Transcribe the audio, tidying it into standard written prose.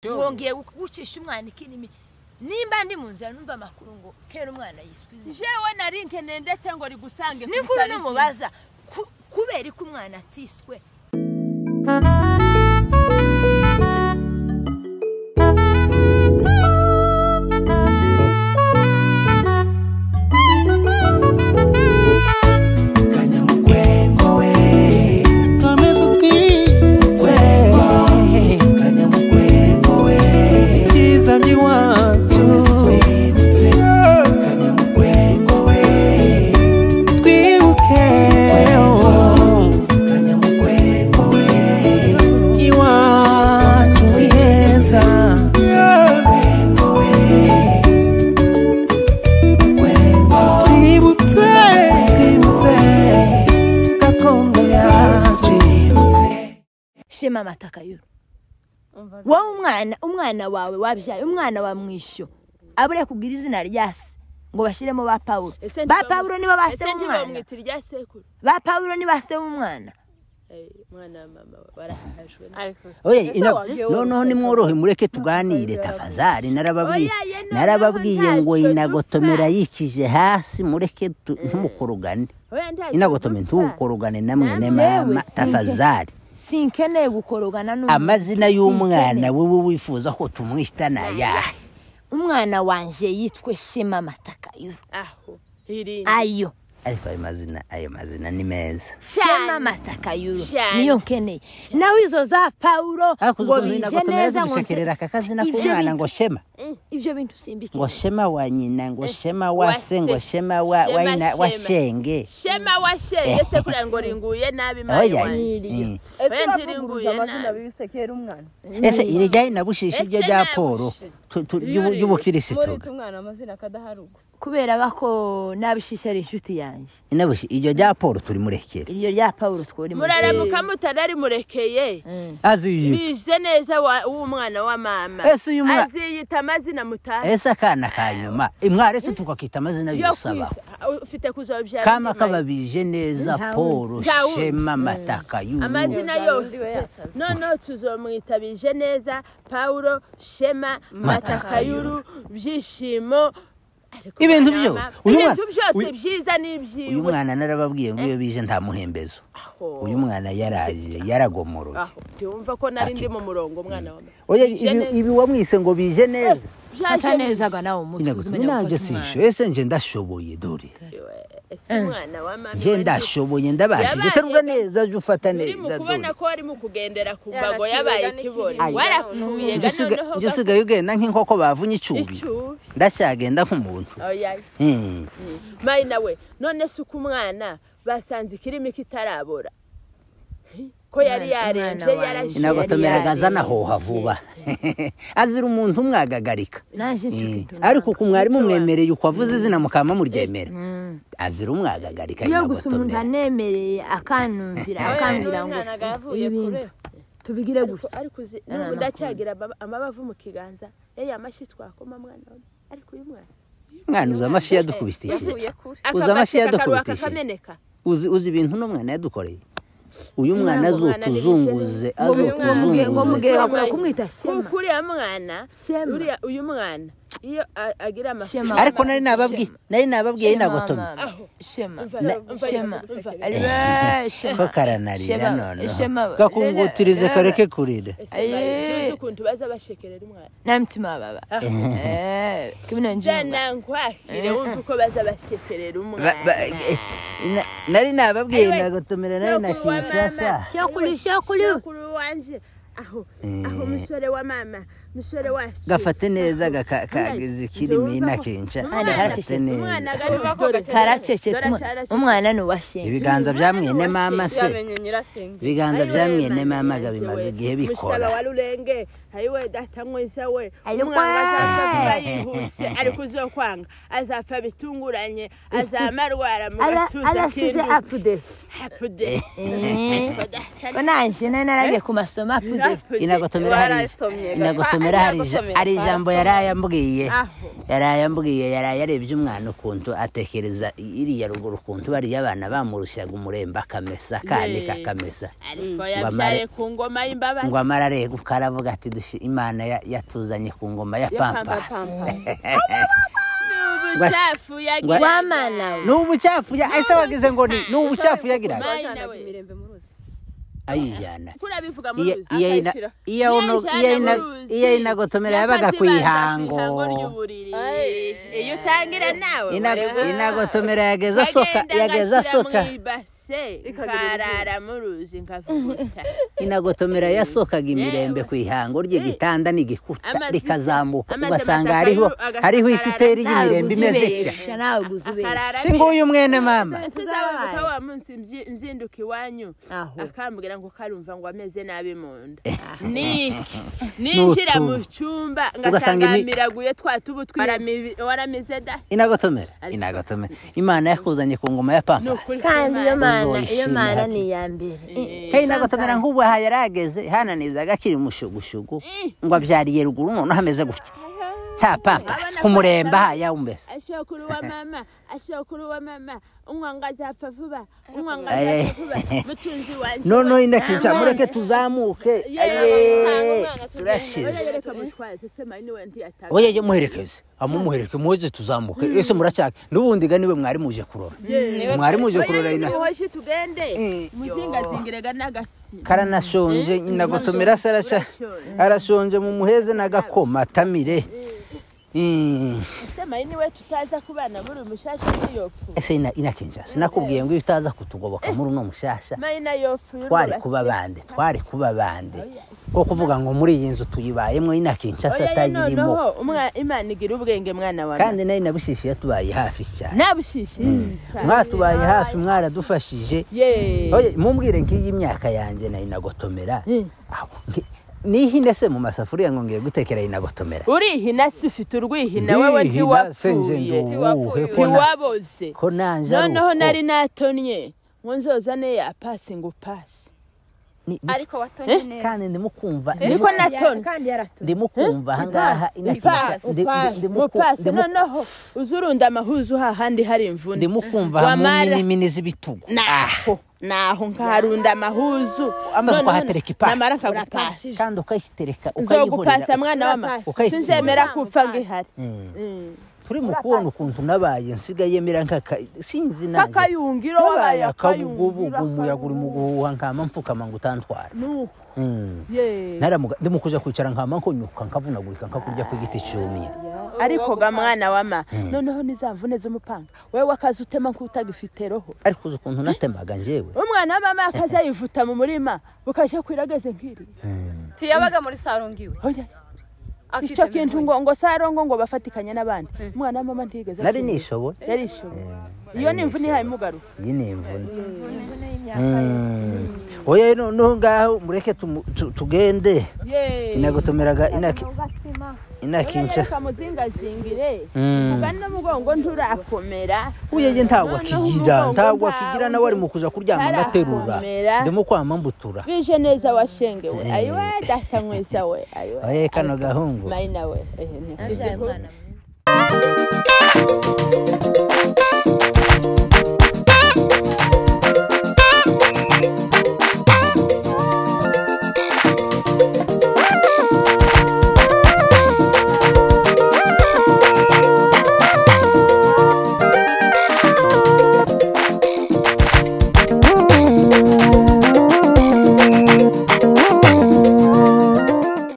wongeye gucisha umwana ikinimi nimba ndi mu nzira numva makuru ngo kera umwana yiswize jewe nari nkeneye ndetse ngo rigusange nikuru numubaza kubera ko umwana atiswe Shema Matakayuru wa umwana wawe wabyaye umwana wa mwisho abure kugira izina ryase ngo bashiremo ba Paulo nibo base umwana ba Paulo ni base umwana mwana mama barahashwe oya no nimworohe mureke tuganire tafazari narababwiye ngo inagotomera yikije hasi mureke ntumukorogane inagotome ntukorogane namwe mama tafazari sinkeneye gukorogana n'umwana amazina y'umwana wewe wifuza ko tumwita nayahe umwana wanje yitwe Shema Matakayuru aho hirindi ayo ariko ayo mazina ni meza Shema Matakayuru niyo nkeneye nawe izo za Paulo ngo bije neza ngo shekerera akazina k'umwana ngo Shema ivyo bintu simbike ngo Shema wa nyina ngo Shema wa se ngo Shema wa shenge Shema wa shenge se kuri ngo ringuye nabi mari wanje ese ringuye amazina bisekera umwana ese irijyaye nabushishi ibyo bya Paulo y'ubukirisitu umwana amazina kadaharugo kubera bako nabishisha ari inshuti yanje inabushi iryo rya Paulo turi murekere iryo rya Paulo twori muraramuka mutarari murekeye aziye bije neza w'umwana wa mama ese uyu mwana aziyita amazina mutaha ese akana kanyuma imwarese tukakita amazina yosaba ufite kuzobyara kama kababije neza Paulo Shema Matakayuru amazina yose no tuzomwitabije neza Paulo Shema Matakayuru byishimo ibintu byose byiza n'ibyiwe uyu mwana narababwiye ngo iyo bije nta muhembezo uyu mwana yaraje yaragomoroye byumva ko nari ndi mu murongo umwana wa oya ibi wamwise ngo bije neza atanezaga nawo umutwe uzumenya nanje sisho ese nje ndashoboye dore ese mwana wa mama nje ndashoboye ndabashije terwa neza je ufata neza kubona ko ari mu kugendera ku mbago yabaye kibone warapfuye nje sigaye ugenda nk'inkoko bavunye icubi ndacyagenda nk'umuntu oya mayi nawe none se ku mwana basanze ikirimi kitarabora ko yari yarenje yarashye inagotomeragaza nahoha vuba azira umuntu umwagagarika ariko ku mwarimu mwemereye uko avuze izina mukama muryemera azira umwagagarika yo gusumunta nemereye akanumvira ngo ibintu tubigire gusa ariko ndacyagira amabavu mu kiganza amashi twakoma mwana ariko uyu mwana uza amashi yadukubitishije uza amashi yadukubitishije uzi ibintu no mwana yadukoreye uyu mwana azotuzunguze ngo mugera kumwita Shema kuri mwana uyu mwana iyo agira amashema ariko nari nababwiye inagotome Shema ko karanarira none gakungutirize kareke kurira ukuntu baza bashekerera umwana namtima baba kimwe njana nkwakire wumva uko baza bashekerera umwana nari nababwiye inagotomera nari nakicasa shakuru wanje aho musore wa mama musore wacu gafate neza gakagize kirimi nakenca karacecetse umwana no washenye ibiganza bya mwene mama se ibiganza bya mwene mama gabimaze igihe bikora musaba warurenge hayiwe datamwisa we umwana azapfa yihuse ari kuzokwanga azapfa bitunguranye azamarwara mu gatuza kindu apude konanje naraje ku masomo apude inagotomera hari ijambo yarayambwiye yarayarebye umwana ukuntu atekereza iriya ruguru ukuntu bariya abana bamurushaga umurembe akamesa kandi kakamesa ngo amara areguka aravuga ati imana yatuzanye ku ngoma ya pampasi n'ubucafu ese wagize ngo ni ubucafu yagira ayijyana iyo inagotomera yabaga ku ihango inagotomera yageza soka ikarara muruzi nkavuguta inagotomera yasokaga imirembe ku ihango ry'igitanda n'igikuta rikazamuka ugasanga hariho isiteri y'imirembe imeze itya si nguyu mwene mama tuzababuka wa munsi nzinduka iwanyu akambwira ngo karumva ngo ameze nabi mu nda ninjira mu cyumba ngatangamiraguye twatubu waramize da inagotomera imana yakuzanye ku ngoma ya pampasi kandi iyo mana ni iya mbere inagotomera nk'ubu aha yarageze hananizaga akiri mushugushugu ngo abyariye ruguru none hameze gutya nta pampasi ku muremba yawumbese ashokuru wa mama umwanga zapfa vuba mutunzi wanje no indakica mureke tuzamuke turashize oye muherekeze amumuhereke muze tuzamuke ese muracyake n'ubundi ga niwe mwari muje kurora ina hoshi tugende muzingazingirega n'agatsi karanashonje inagotomera saracha arashonje mu muheze n'agakoma tamire sema niwe tutaza kubana muri umushasha n'iyopfu ese inakinja sinakubwiye ngo utaza kutugoboka muri uno mushasha mayina yopfu twari kuba bande ko kuvuga ngo muri iyi nzu tuyibayemo inakinja satayirimo imana igira ubwenge mwana wawe kandi nayo nabushishiye tubaye hafi cyane nabushishi mwatubaye hafi mwaradufashije oye mumbwire nk'iyi myaka yanjye na inagotomera nihine se mu masafuriya ngo ngiye gutekera inagotomera urihina se ufite urwihina wewe ntiwaboze ko nanje noneho nari natonye ngo nzozane ya pasi ngo pasi ariko watonye neza kandi ndimukumva niko natonye kandi yaratonye ndimukumva ahangaha noneho uzurunda amahuzu hahandi hari imvune ndimukumva hamwe z'ibitugu naho nkarunda amahuzu amaze kuhatereka ipasi namara kagupasi kandi ukayitereka ukayihurira mwana wama sinzemera kupfa ngihari turi mu kubona ukuntu nabaye nsigaye mera sinzi nanjye kakayungiro wabaye akabugubu umuyaga uri mu guhuha nkama mfukama ngo utantwara ndimo kuja kwicara nkama nkonyuka nkavunagurika nkakurya ku giti cyumye ariko ga mwana wama noneho nizamvune z'umupanga wewe akazi utema nk'utagifite roho ariko uzi ukuntu natemaga njyewe umwana wa mama akaza yivuta mu murima bukaje kwirageze nkiri tiyabaga muri sarongiwe icyo kintu ngo sarongo ngo bafatikanya n'abandi umwana wa mama ntigeze nari nishoboye iyo ni imvune ihaye mugaruka iyi ni imvune oye no ngaho mureke tugende inagotomeraga inakinca kamuzingazingire ugana mugongo nturakomera uyeje ntagwa kigira nawe ari mu kuja kuryama ngaterura ndimo kwama mbutura bije neza washenge we ayiwe datamweza we ayiwe oye kano gahungu mayina we